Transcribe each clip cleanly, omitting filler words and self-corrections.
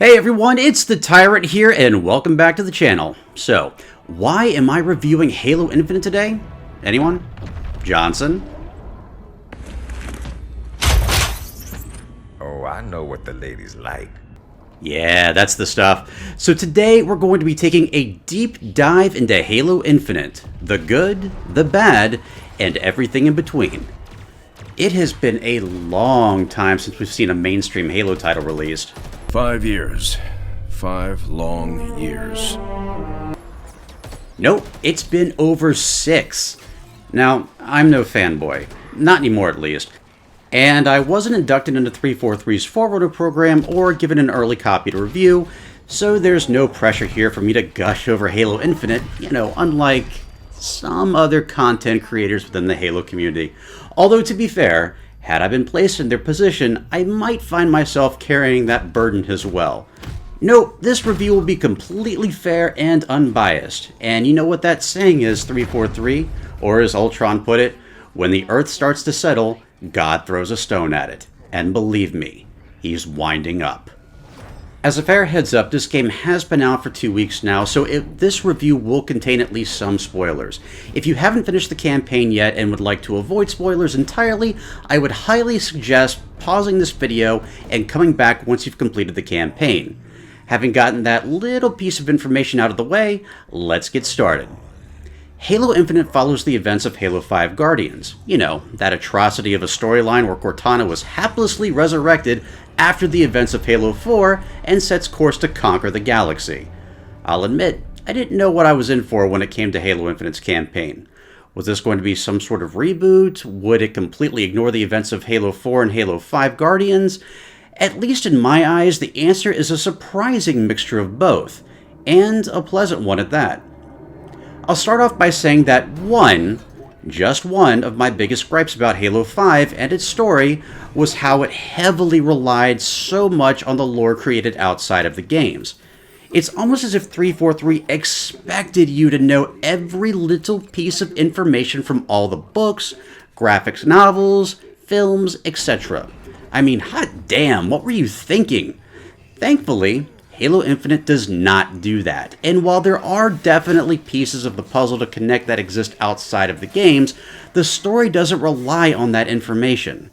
Hey everyone, it's the Tyrant here, and welcome back to the channel. So, why am I reviewing Halo Infinite today? Anyone? Johnson? Oh, I know what the ladies like. Yeah, that's the stuff. So today we're going to be taking a deep dive into Halo Infinite. The good, the bad, and everything in between. It has been a long time since we've seen a mainstream Halo title released. 5 years. 5 long years. Nope, it's been over 6. Now, I'm no fanboy. Not anymore, at least. And I wasn't inducted into 343's Forwarder program or given an early copy to review, so there's no pressure here for me to gush over Halo Infinite, unlike some other content creators within the Halo community. Although, to be fair, had I been placed in their position, I might find myself carrying that burden as well. Note, this review will be completely fair and unbiased. And you know what that saying is, 343? Or as Ultron put it, when the earth starts to settle, God throws a stone at it. And believe me, he's winding up. As a fair heads up, this game has been out for 2 weeks now, so this review will contain at least some spoilers. If you haven't finished the campaign yet and would like to avoid spoilers entirely, I would highly suggest pausing this video and coming back once you've completed the campaign. Having gotten that little piece of information out of the way, let's get started. Halo Infinite follows the events of Halo 5 Guardians. That atrocity of a storyline where Cortana was haplessly resurrected after the events of Halo 4 and sets course to conquer the galaxy. I'll admit, I didn't know what I was in for when it came to Halo Infinite's campaign. Was this going to be some sort of reboot? Would it completely ignore the events of Halo 4 and Halo 5 Guardians? At least in my eyes, the answer is a surprising mixture of both, and a pleasant one at that. I'll start off by saying that just one of my biggest gripes about Halo 5 and its story was how it heavily relied so much on the lore created outside of the games. It's almost as if 343 expected you to know every little piece of information from all the books, graphics novels, films, etc. I mean, hot damn, what were you thinking? Thankfully, Halo Infinite does not do that, and while there are definitely pieces of the puzzle to connect that exist outside of the games, the story doesn't rely on that information.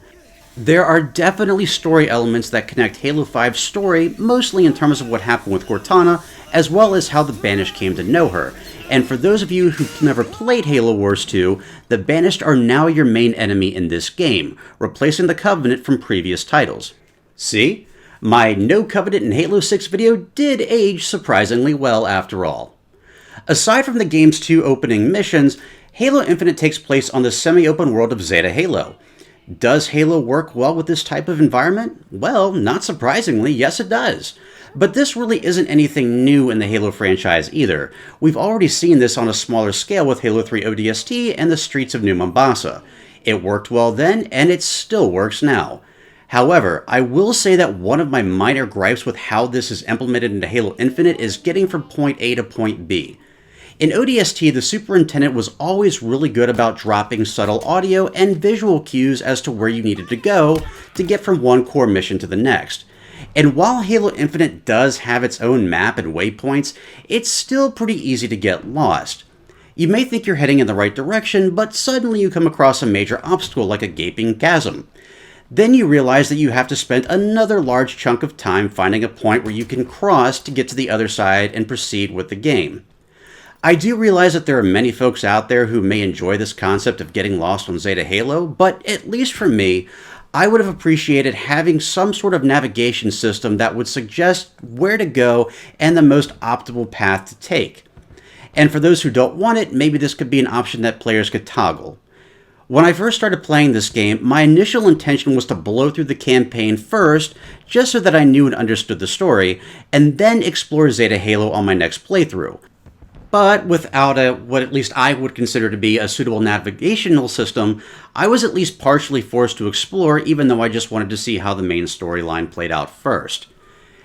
There are definitely story elements that connect Halo 5's story, mostly in terms of what happened with Cortana, as well as how the Banished came to know her. And for those of you who've never played Halo Wars 2, the Banished are now your main enemy in this game, replacing the Covenant from previous titles. See? My No Covenant in Halo 6 video did age surprisingly well after all. Aside from the game's 2 opening missions, Halo Infinite takes place on the semi-open world of Zeta Halo. Does Halo work well with this type of environment? Well, not surprisingly, yes it does. But this really isn't anything new in the Halo franchise either. We've already seen this on a smaller scale with Halo 3 ODST and the streets of New Mombasa. It worked well then, and it still works now. However, I will say that one of my minor gripes with how this is implemented into Halo Infinite is getting from point A to point B. In ODST, the Superintendent was always really good about dropping subtle audio and visual cues as to where you needed to go to get from one core mission to the next. And while Halo Infinite does have its own map and waypoints, it's still pretty easy to get lost. You may think you're heading in the right direction, but suddenly you come across a major obstacle like a gaping chasm. Then you realize that you have to spend another large chunk of time finding a point where you can cross to get to the other side and proceed with the game. I do realize that there are many folks out there who may enjoy this concept of getting lost on Zeta Halo, but at least for me, I would have appreciated having some sort of navigation system that would suggest where to go and the most optimal path to take. And for those who don't want it, maybe this could be an option that players could toggle. When I first started playing this game, my initial intention was to blow through the campaign first, just so that I knew and understood the story, and then explore Zeta Halo on my next playthrough. But without what at least I would consider to be a suitable navigational system, I was at least partially forced to explore, even though I just wanted to see how the main storyline played out first.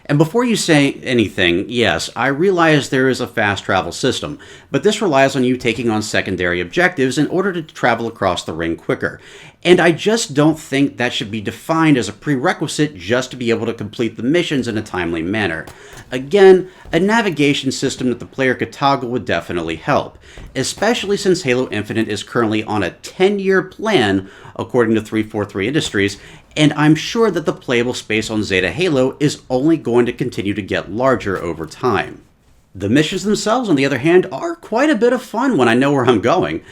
And before you say anything, yes, I realize there is a fast travel system, but this relies on you taking on secondary objectives in order to travel across the ring quicker. And I just don't think that should be defined as a prerequisite just to be able to complete the missions in a timely manner. Again, a navigation system that the player could toggle would definitely help, especially since Halo Infinite is currently on a 10-year plan, according to 343 Industries, and I'm sure that the playable space on Zeta Halo is only going to continue to get larger over time. The missions themselves, on the other hand, are quite a bit of fun when I know where I'm going.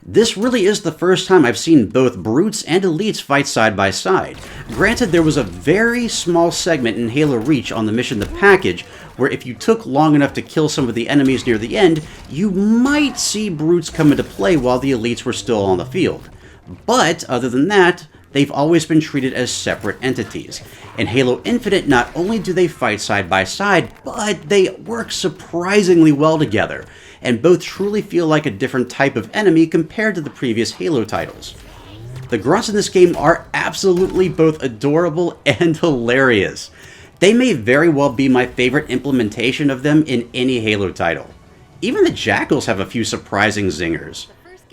This really is the first time I've seen both brutes and elites fight side by side. Granted, there was a very small segment in Halo Reach on the mission The Package, where if you took long enough to kill some of the enemies near the end, you might see brutes come into play while the elites were still on the field. But other than that, they've always been treated as separate entities. In Halo Infinite, not only do they fight side by side, but they work surprisingly well together, and both truly feel like a different type of enemy compared to the previous Halo titles. The grunts in this game are absolutely both adorable and hilarious. They may very well be my favorite implementation of them in any Halo title. Even the jackals have a few surprising zingers.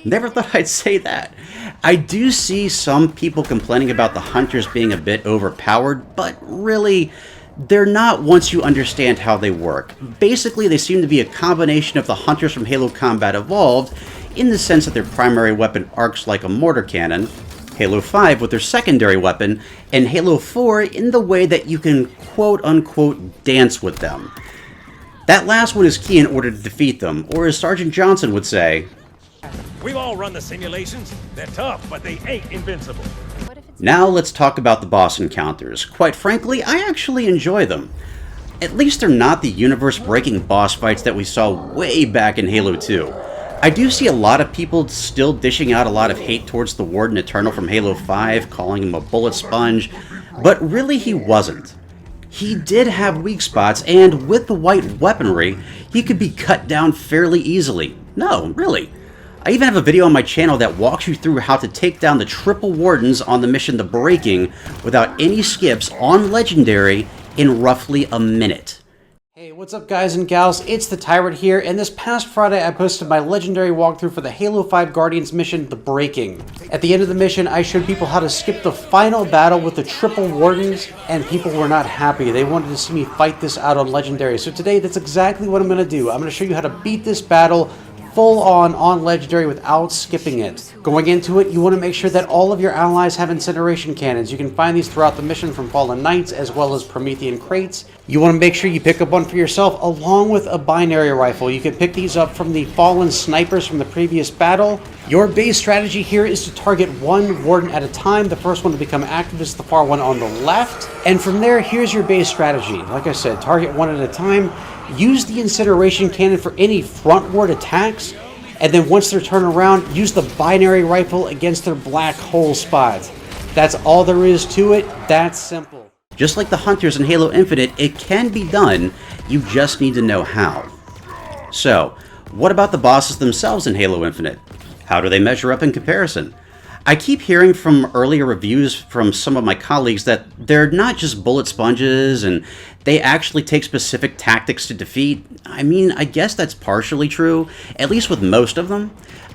Never thought I'd say that. I do see some people complaining about the hunters being a bit overpowered, but really, they're not once you understand how they work. Basically, they seem to be a combination of the hunters from Halo Combat Evolved, in the sense that their primary weapon arcs like a mortar cannon, Halo 5 with their secondary weapon, and Halo 4 in the way that you can quote-unquote dance with them. That last one is key in order to defeat them, or as Sergeant Johnson would say, "We've all run the simulations. They're tough, but they ain't invincible." Now let's talk about the boss encounters. Quite frankly, I actually enjoy them. At least they're not the universe-breaking boss fights that we saw way back in Halo 2. I do see a lot of people still dishing out a lot of hate towards the Warden Eternal from Halo 5, calling him a bullet sponge, but really he wasn't. He did have weak spots, and with the white weaponry, he could be cut down fairly easily. No, really. I even have a video on my channel that walks you through how to take down the triple wardens on the mission The Breaking without any skips on Legendary in roughly a minute. Hey, what's up guys and gals, it's the Tyrant here, and this past Friday I posted my Legendary walkthrough for the Halo 5 Guardians mission The Breaking. At the end of the mission, I showed people how to skip the final battle with the triple wardens, and people were not happy. They wanted to see me fight this out on Legendary, so today that's exactly what I'm going to do. I'm going to show you how to beat this battle full on Legendary without skipping it. Going into it, you want to make sure that all of your allies have incineration cannons. You can find these throughout the mission from Fallen Knights as well as Promethean crates. You want to make sure you pick up one for yourself along with a binary rifle. You can pick these up from the Fallen snipers from the previous battle. Your base strategy here is to target one warden at a time. The first one to become active is the far one on the left. And from there, here's your base strategy. Like I said, target one at a time. Use the incineration cannon for any frontward attacks, and then once they're turned around, use the binary rifle against their black hole spots. That's all there is to it. That's simple. Just like the hunters in Halo Infinite, it can be done. You just need to know how. So, what about the bosses themselves in Halo Infinite? How do they measure up in comparison? I keep hearing from earlier reviews from some of my colleagues that they're not just bullet sponges and they actually take specific tactics to defeat. I mean, I guess that's partially true, at least with most of them.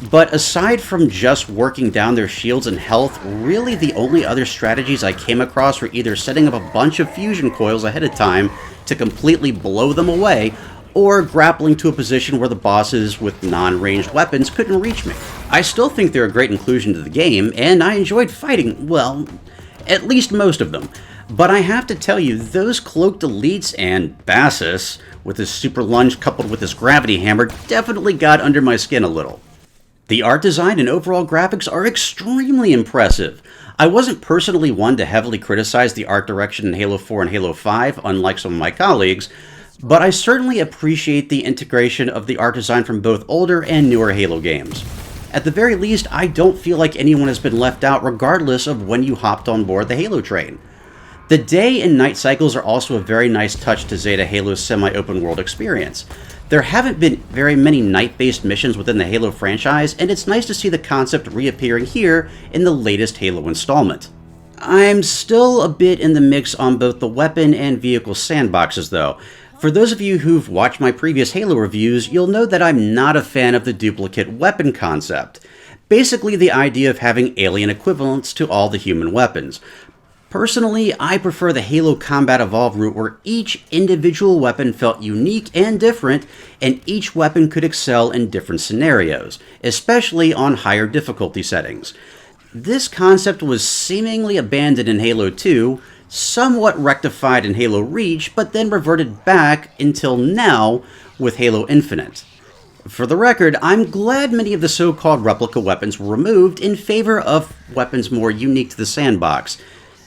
But aside from just working down their shields and health, really the only other strategies I came across were either setting up a bunch of fusion coils ahead of time to completely blow them away, or grappling to a position where the bosses with non-ranged weapons couldn't reach me. I still think they're a great inclusion to the game, and I enjoyed fighting, well, at least most of them. But I have to tell you, those cloaked elites and Bassus, with his super lunge coupled with his gravity hammer, definitely got under my skin a little. The art design and overall graphics are extremely impressive. I wasn't personally one to heavily criticize the art direction in Halo 4 and Halo 5, unlike some of my colleagues, but I certainly appreciate the integration of the art design from both older and newer Halo games. At the very least, I don't feel like anyone has been left out regardless of when you hopped on board the Halo train. The day and night cycles are also a very nice touch to Zeta Halo's semi-open world experience. There haven't been very many night-based missions within the Halo franchise, and it's nice to see the concept reappearing here in the latest Halo installment. I'm still a bit in the mix on both the weapon and vehicle sandboxes though. For those of you who've watched my previous Halo reviews, you'll know that I'm not a fan of the duplicate weapon concept. Basically the idea of having alien equivalents to all the human weapons. Personally, I prefer the Halo Combat Evolved route where each individual weapon felt unique and different, and each weapon could excel in different scenarios, especially on higher difficulty settings. This concept was seemingly abandoned in Halo 2, somewhat rectified in Halo Reach, but then reverted back until now with Halo Infinite. For the record, I'm glad many of the so-called replica weapons were removed in favor of weapons more unique to the sandbox.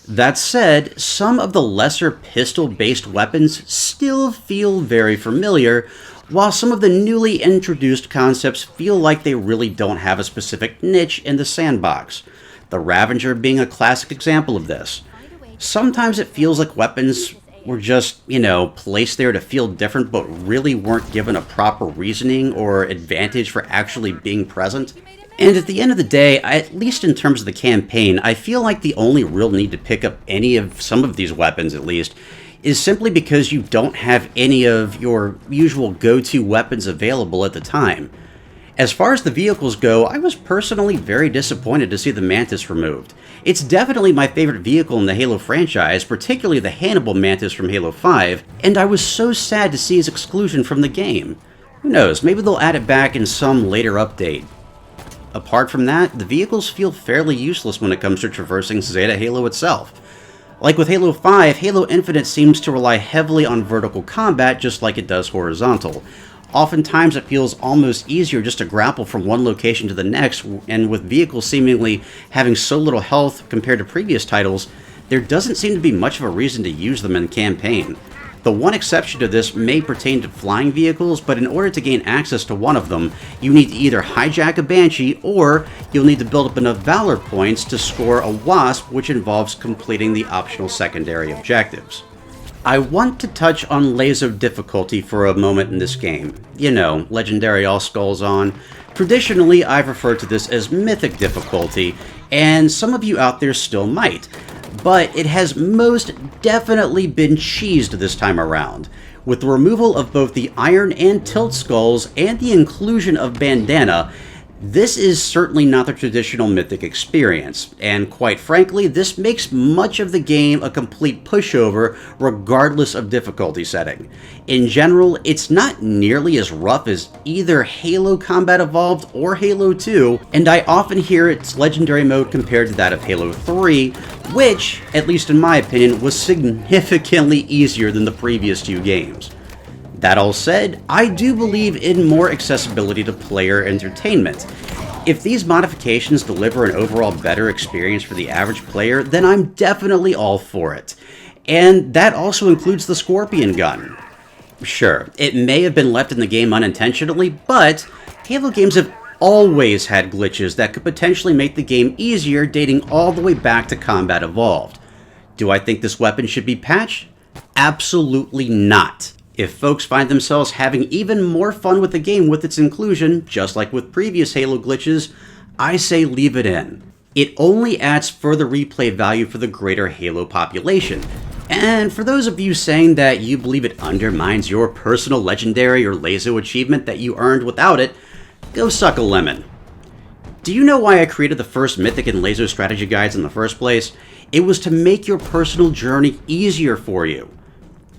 That said, some of the lesser pistol-based weapons still feel very familiar, while some of the newly introduced concepts feel like they really don't have a specific niche in the sandbox. The Ravager being a classic example of this. Sometimes it feels like weapons were just, placed there to feel different but really weren't given a proper reasoning or advantage for actually being present. And at the end of the day, at least in terms of the campaign, I feel like the only real need to pick up some of these weapons at least, is simply because you don't have any of your usual go-to weapons available at the time. As far as the vehicles go, I was personally very disappointed to see the Mantis removed. It's definitely my favorite vehicle in the Halo franchise, particularly the Hannibal Mantis from Halo 5, and I was so sad to see his exclusion from the game. Who knows, maybe they'll add it back in some later update. Apart from that, the vehicles feel fairly useless when it comes to traversing Zeta Halo itself. Like with Halo 5, Halo Infinite seems to rely heavily on vertical combat just like it does horizontal. Oftentimes it feels almost easier just to grapple from one location to the next, and with vehicles seemingly having so little health compared to previous titles, there doesn't seem to be much of a reason to use them in campaign. The one exception to this may pertain to flying vehicles, but in order to gain access to one of them, you need to either hijack a Banshee, or you'll need to build up enough Valor points to score a Wasp, which involves completing the optional secondary objectives. I want to touch on Lazo difficulty for a moment in this game. Legendary all skulls on. Traditionally, I've referred to this as Mythic difficulty, and some of you out there still might. But it has most definitely been cheesed this time around. With the removal of both the Iron and Tilt skulls and the inclusion of Bandana, this is certainly not the traditional Mythic experience, and quite frankly, this makes much of the game a complete pushover regardless of difficulty setting. In general, it's not nearly as rough as either Halo Combat Evolved or Halo 2, and I often hear its legendary mode compared to that of Halo 3, which, at least in my opinion, was significantly easier than the previous two games. That all said, I do believe in more accessibility to player entertainment. If these modifications deliver an overall better experience for the average player, then I'm definitely all for it. And that also includes the Scorpion gun. Sure, it may have been left in the game unintentionally, but Halo games have always had glitches that could potentially make the game easier, dating all the way back to Combat Evolved. Do I think this weapon should be patched? Absolutely not. If folks find themselves having even more fun with the game with its inclusion, just like with previous Halo glitches, I say leave it in. It only adds further replay value for the greater Halo population. And for those of you saying that you believe it undermines your personal legendary or Lazo achievement that you earned without it, go suck a lemon. Do you know why I created the first Mythic and Lazo strategy guides in the first place? It was to make your personal journey easier for you.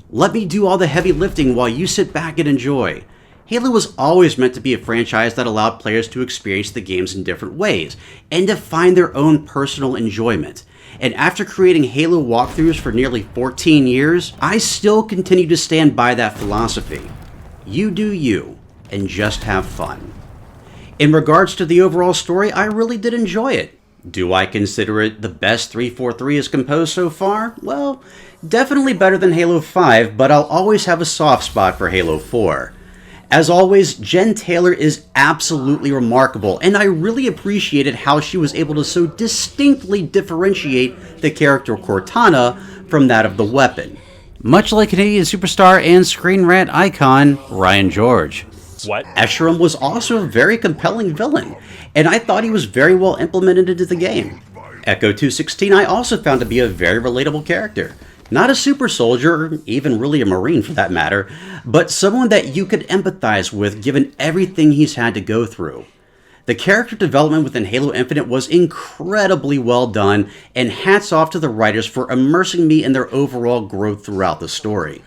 Let me do all the heavy lifting while you sit back and enjoy. Halo was always meant to be a franchise that allowed players to experience the games in different ways, and to find their own personal enjoyment. And after creating Halo walkthroughs for nearly 14 years, I still continue to stand by that philosophy. You do you, and just have fun. In regards to the overall story, I really did enjoy it. Do I consider it the best 343 has composed so far? Well, definitely better than Halo 5, but I'll always have a soft spot for Halo 4. As always, Jen Taylor is absolutely remarkable, and I really appreciated how she was able to so distinctly differentiate the character Cortana from that of the weapon. Much like Canadian superstar and Screen Rant icon, Ryan George. What? Escharum was also a very compelling villain, and I thought he was very well implemented into the game. Echo 216 I also found to be a very relatable character. Not a super soldier, or even really a marine for that matter, but someone that you could empathize with given everything he's had to go through. The character development within Halo Infinite was incredibly well done, and hats off to the writers for immersing me in their overall growth throughout the story.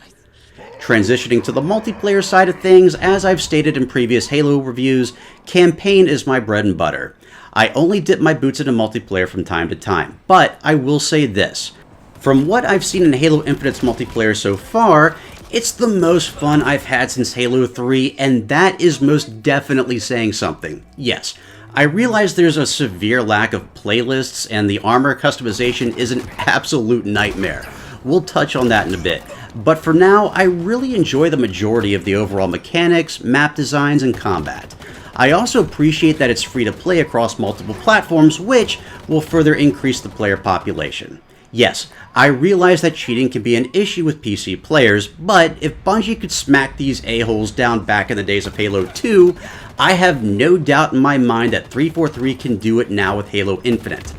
Transitioning to the multiplayer side of things, as I've stated in previous Halo reviews, campaign is my bread and butter. I only dip my boots into multiplayer from time to time, but I will say this. From what I've seen in Halo Infinite's multiplayer so far, it's the most fun I've had since Halo 3, and that is most definitely saying something. Yes, I realize there's a severe lack of playlists, and the armor customization is an absolute nightmare. We'll touch on that in a bit. But for now, I really enjoy the majority of the overall mechanics, map designs, and combat. I also appreciate that it's free to play across multiple platforms, which will further increase the player population. Yes, I realize that cheating can be an issue with PC players, but if Bungie could smack these a-holes down back in the days of Halo 2, I have no doubt in my mind that 343 can do it now with Halo Infinite.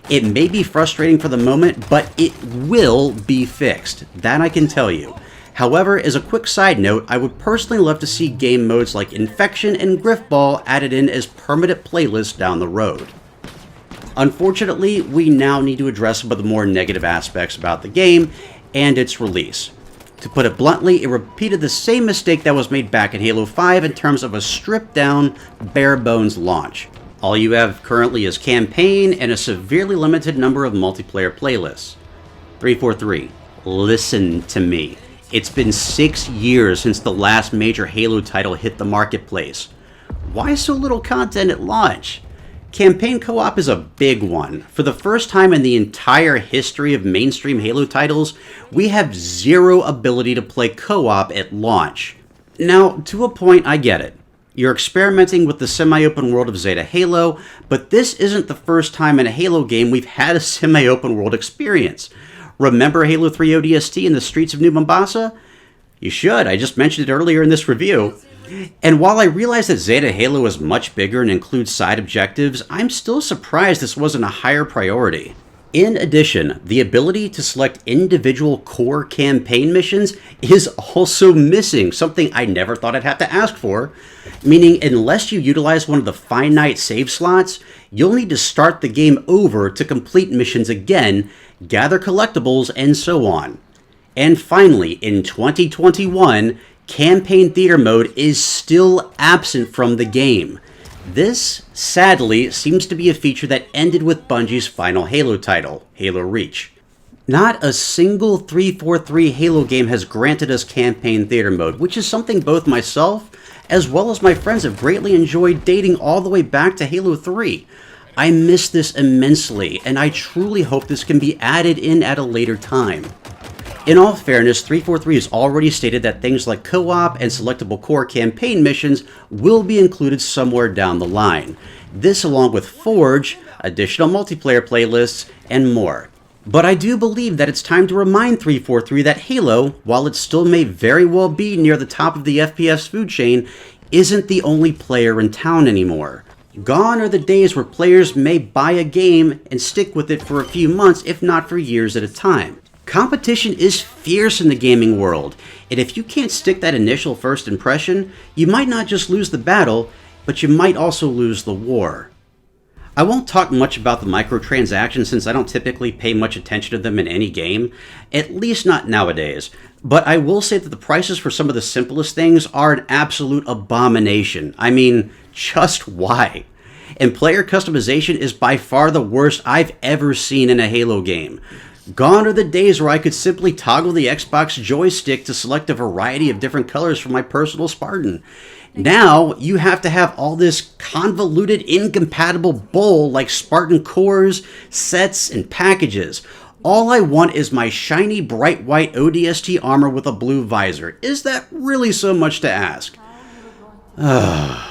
It may be frustrating for the moment, but it will be fixed. That I can tell you. However, as a quick side note, I would personally love to see game modes like Infection and Griffball added in as permanent playlists down the road. Unfortunately, we now need to address some of the more negative aspects about the game and its release. To put it bluntly, it repeated the same mistake that was made back in Halo 5 in terms of a stripped-down, bare-bones launch. All you have currently is campaign and a severely limited number of multiplayer playlists. 343, listen to me. It's been 6 years since the last major Halo title hit the marketplace. Why so little content at launch? Campaign co-op is a big one. For the first time in the entire history of mainstream Halo titles, we have zero ability to play co-op at launch. Now, to a point, I get it. You're experimenting with the semi-open world of Zeta Halo, but this isn't the first time in a Halo game we've had a semi-open world experience. Remember Halo 3 ODST in the streets of New Mombasa? You should, I just mentioned it earlier in this review. And while I realize that Zeta Halo is much bigger and includes side objectives, I'm still surprised this wasn't a higher priority. In addition, the ability to select individual core campaign missions is also missing, something I never thought I'd have to ask for, meaning unless you utilize one of the finite save slots, you'll need to start the game over to complete missions again, gather collectibles, and so on. And finally, in 2021, Campaign Theater Mode is still absent from the game. This, sadly, seems to be a feature that ended with Bungie's final Halo title, Halo Reach. Not a single 343 Halo game has granted us Campaign Theater Mode, which is something both myself as well as my friends have greatly enjoyed dating all the way back to Halo 3. I miss this immensely, and I truly hope this can be added in at a later time. In all fairness, 343 has already stated that things like co-op and selectable core campaign missions will be included somewhere down the line. This along with Forge, additional multiplayer playlists, and more. But I do believe that it's time to remind 343 that Halo, while it still may very well be near the top of the FPS food chain, isn't the only player in town anymore. Gone are the days where players may buy a game and stick with it for a few months, if not for years at a time. Competition is fierce in the gaming world, and if you can't stick that initial first impression, you might not just lose the battle, but you might also lose the war. I won't talk much about the microtransactions since I don't typically pay much attention to them in any game, at least not nowadays, but I will say that the prices for some of the simplest things are an absolute abomination. I mean, just why? And player customization is by far the worst I've ever seen in a Halo game. Gone are the days where I could simply toggle the Xbox joystick to select a variety of different colors for my personal Spartan. Now, you have to have all this convoluted, incompatible bull like Spartan cores, sets, and packages. All I want is my shiny, bright white ODST armor with a blue visor. Is that really so much to ask? I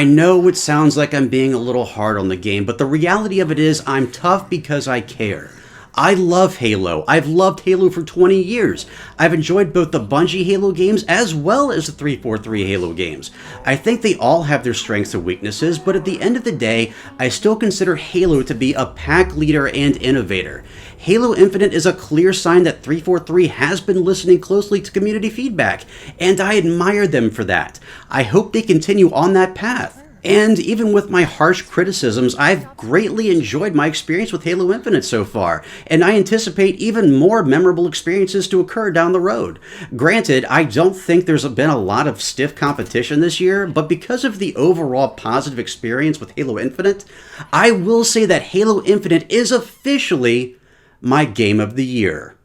know it sounds like I'm being a little hard on the game, but the reality of it is I'm tough because I care. I love Halo. I've loved Halo for 20 years. I've enjoyed both the Bungie Halo games as well as the 343 Halo games. I think they all have their strengths and weaknesses, but at the end of the day, I still consider Halo to be a pack leader and innovator. Halo Infinite is a clear sign that 343 has been listening closely to community feedback, and I admire them for that. I hope they continue on that path. And even with my harsh criticisms, I've greatly enjoyed my experience with Halo Infinite so far, and I anticipate even more memorable experiences to occur down the road. Granted, I don't think there's been a lot of stiff competition this year, but because of the overall positive experience with Halo Infinite, I will say that Halo Infinite is officially my game of the year.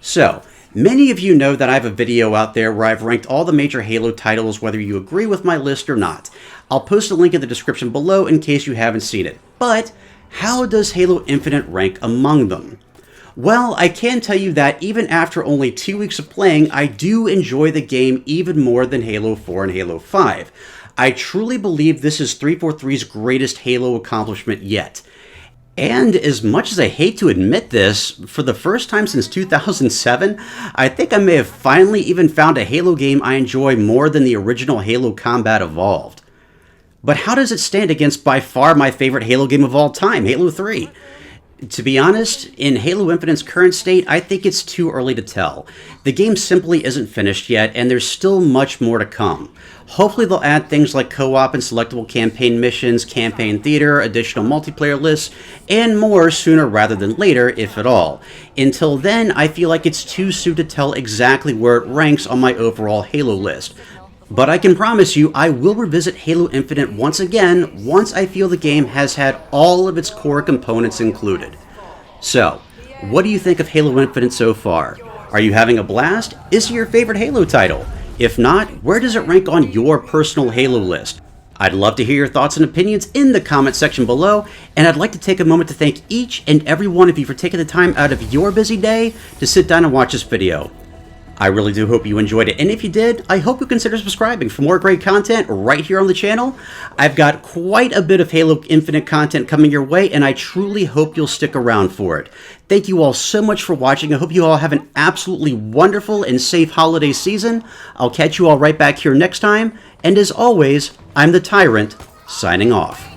So, many of you know that I have a video out there where I've ranked all the major Halo titles, whether you agree with my list or not. I'll post a link in the description below in case you haven't seen it. But how does Halo Infinite rank among them? Well, I can tell you that even after only 2 weeks of playing, I do enjoy the game even more than Halo 4 and Halo 5. I truly believe this is 343's greatest Halo accomplishment yet. And as much as I hate to admit this, for the first time since 2007, I think I may have finally even found a Halo game I enjoy more than the original Halo Combat Evolved. But how does it stand against by far my favorite Halo game of all time, Halo 3? To be honest, in Halo Infinite's current state, I think it's too early to tell. The game simply isn't finished yet, and there's still much more to come. Hopefully they'll add things like co-op and selectable campaign missions, campaign theater, additional multiplayer lists, and more sooner rather than later, if at all. Until then, I feel like it's too soon to tell exactly where it ranks on my overall Halo list. But I can promise you, I will revisit Halo Infinite once again once I feel the game has had all of its core components included. So, what do you think of Halo Infinite so far? Are you having a blast? Is it your favorite Halo title? If not, where does it rank on your personal Halo list? I'd love to hear your thoughts and opinions in the comment section below, and I'd like to take a moment to thank each and every one of you for taking the time out of your busy day to sit down and watch this video. I really do hope you enjoyed it, and if you did, I hope you consider subscribing for more great content right here on the channel. I've got quite a bit of Halo Infinite content coming your way, and I truly hope you'll stick around for it. Thank you all so much for watching. I hope you all have an absolutely wonderful and safe holiday season. I'll catch you all right back here next time, and as always, I'm the Tyrant, signing off.